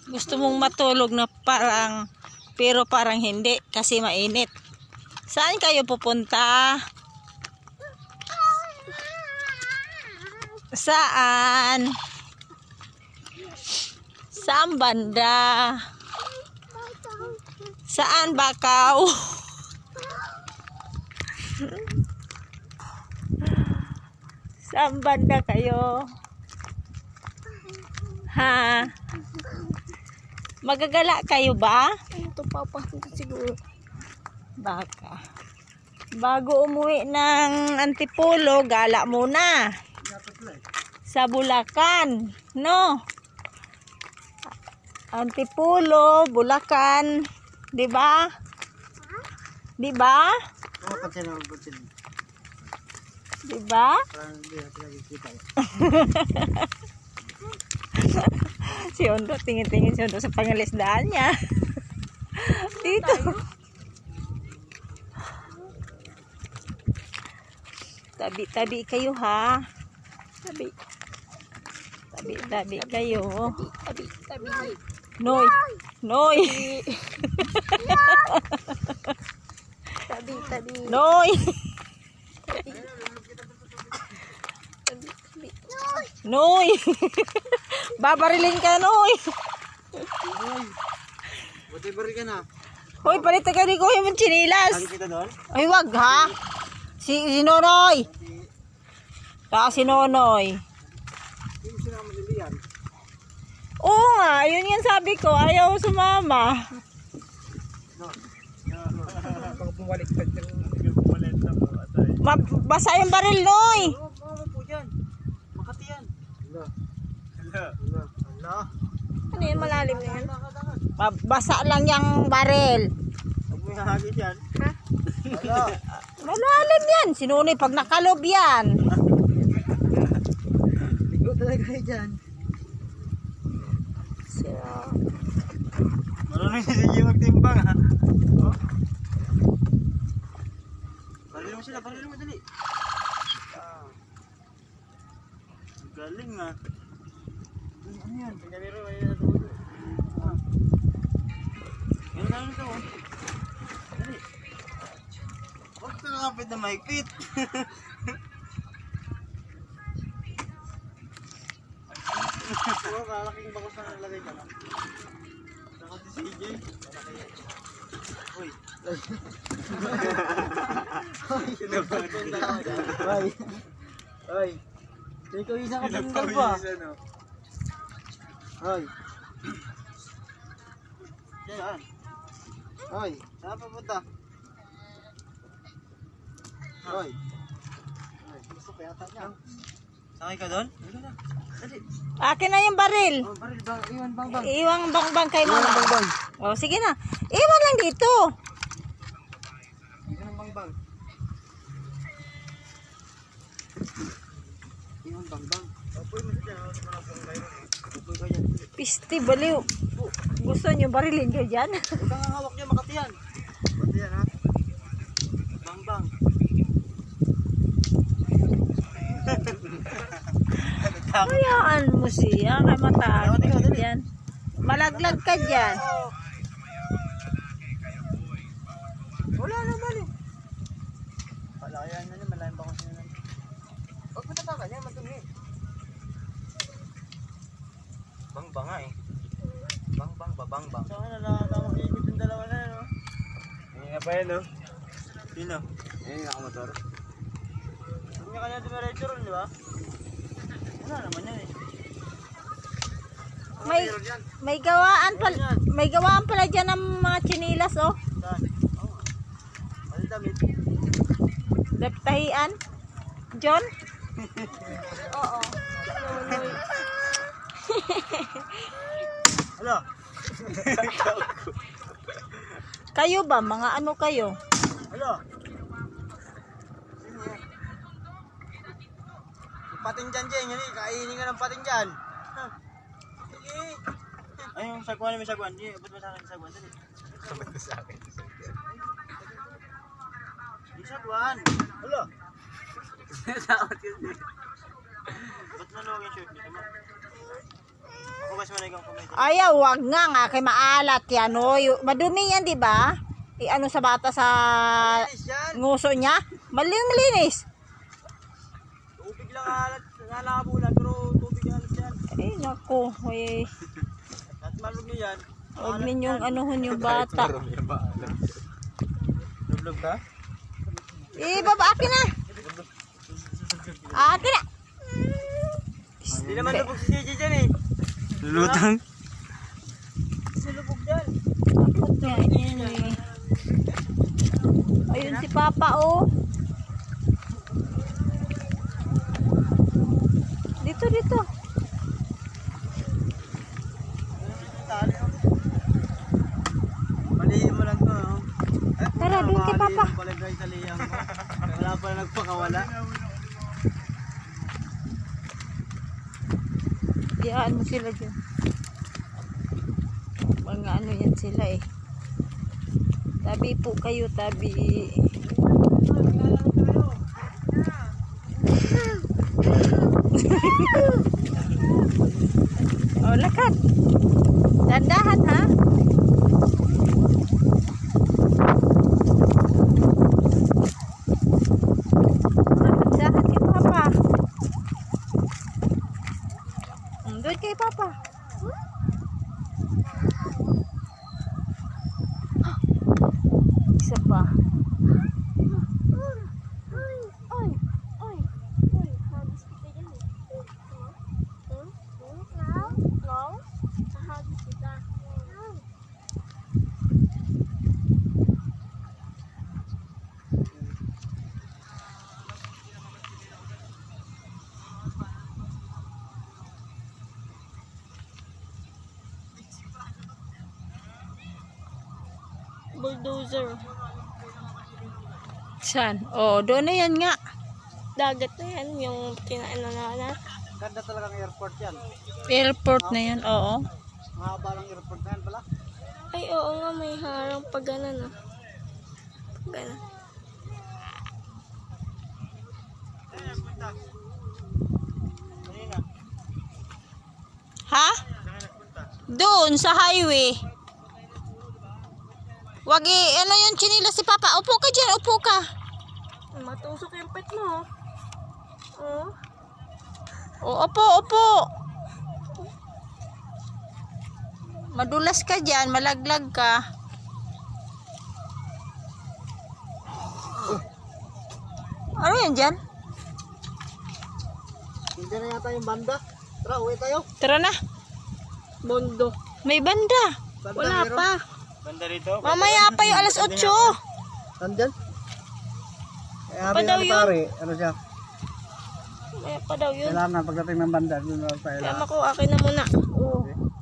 Gusto mong matulog na parang, pero parang hindi kasi mainit. Saan kayo pupunta? Saan? Saan banda? Saan Bakaw? Saan banda kayo? Ha? Magagala kayo ba? Ito papapunta siguro. Baka. Bago umuwi ng Antipolo, gala muna. Sa Bulacan. No? Antipolo, Bulacan. Diba? Diba? Oo, pansin ako, pansin. Diba? Parang hindi natin nakikita. Si Ondo, tingin-tingin si Ondo sa pangalisdaan niya. Dito. Tabi-tabi kayo ha. Tabi. Tabi-tabi kayo. Tabi. Noy. Noy. Tabi. Noy. Noy. Babarilin ka, Noy. Uy, buti bari ka na. Hoy, palit ka ni Kuya mong chinilas. Saan kita doon? Ay, wag ha. Si Nonoy. Si Nonoy. Hindi sila maliliyan. Oo nga, yun yung sabi ko. Ayaw sumama. Pag bumalik ka dyan. Basa yung baril, Noy. Oo, mga po dyan. Makati yan. Ala. Ano yan, malalim na yan? Basa lang yung baril. Huwag mo ihahagis yan. Ha? Ala. Malalim yan. Sinunoy pag nakalob yan. Bigo talaga kayo dyan. Marunong si Gigi magtimbang ha. Oh. Baril mo sila, baril mo dali. Galing ha. Ano yan? Pagkabiro ay natuto. Yan na ito. Dali. Huwag ka nakapit na mahigpit. Kalaking bakos na nalagay ka na. Saka si CJ. Uy. Uy. Uy. Ikaw isa ka tinggal ba? Uy. Diyan. Uy. Saan papunta? Uy. Gusto kaya ata niya. Sakay ka doon? Dali. Akin na yung baril. Oh, baril bang, iwan bang. Iwang bang kay Iwan mama. bang. O, sige na. Iwan lang dito. Iwan bang. Iwan bang. Apoy mo siya. Apoy ka dyan. Pisti, baliw. Gusto nyo barilin kayo dyan? Huwag kang hawak niya, Makati yan. Makati yan ha. Bang. Hayaan mo siya. Kay matakot yan. Malaglag ka dyan. Wala naman eh. Palayan na niya, malayang bakos niya na. Huwag mo tatakan niya, matumi. Bang nga eh. Bang. Saan na nakakama ikot yung dalawa na yan, no? Hindi nga pa yan, no? Sino? Yung nakamotor. Huwag niya kanya dumiretso ron, di ba? Wala naman yan eh. May gawaan pala dyan ng mga chinilas, oh. Saan? Oo. Pali damit. Daptahian. John? Oo. Hala! Kayo ba? Mga ano kayo? Hala! Sino yan? Yung pating dyan, Jeng. Yan eh. Kainin ka ng pating dyan. Ha? Sige. Ay, yung sagwan. May sagwan. Ba't mo sa akin yung sagwan? Dali. Ba't mo sa akin yung sagwan? Yung sagwan. Hala! Ba't nalawag yung shirt niya? Kumas mo na ikaw kamay. Ayaw, wag nga kay maalat yan, oh. Madumi yan, di ba? Ano sa bata sa Alis yan. nguso niya? Maling-linis. Tubig lang alat. Nalabo lang pero tubig alas yan. Ay, naku. Ay, At malog nyo yan. huwag ninyong anuhon yung bata. Lublog ka? Baba, akin na. Akin na. Hindi naman lubog si CJ dyan eh. Lulutang. Silubog dyan. Takot nga yan eh. Ayun si Papa, oh. Dito, dito. Malihin mo lang to. No? Tara, doon kay Papa. Palagay sa liyang ko. Wala pa na nagpakawala. Diyaan mo sila dyan. Mga ano yan sila eh. Tabi po kayo, tabi. Oh, lakad. Dandahan ha. Dandahan kay Papa. Doon kay Papa. Isa pa. Habis kita dyan eh. No? Habis kita. Bulldozer. Saan? Oh, doon na yan nga. Dagat na yan, yung kinain na. Ganda talagang airport yan. Airport na yan, oo. Mahaba lang airport na yan pala. Ay, oo nga, may harang pag gano'n, no? Gano'n. Kanina. Ha? Doon sa highway. Wag ano yung chinila si Papa. Upo ka dyan, upo ka. Matusok yung pet mo, oh. O, upo, upo. Madulas ka dyan, malaglag ka. Ano yan dyan? Hindi na yata yung banda. Tara, uwi tayo. Tara na. Bondo. May banda. Banda Wala meron? pa. Banda rito. Mamaya pa yung alas 8. Nandyan? Eh, Pa daw yun? pare, ano siya? May pa daw yun. Kailangan pagdating ng banda, doon na tayo. Kaya ako, akin na muna. Oo.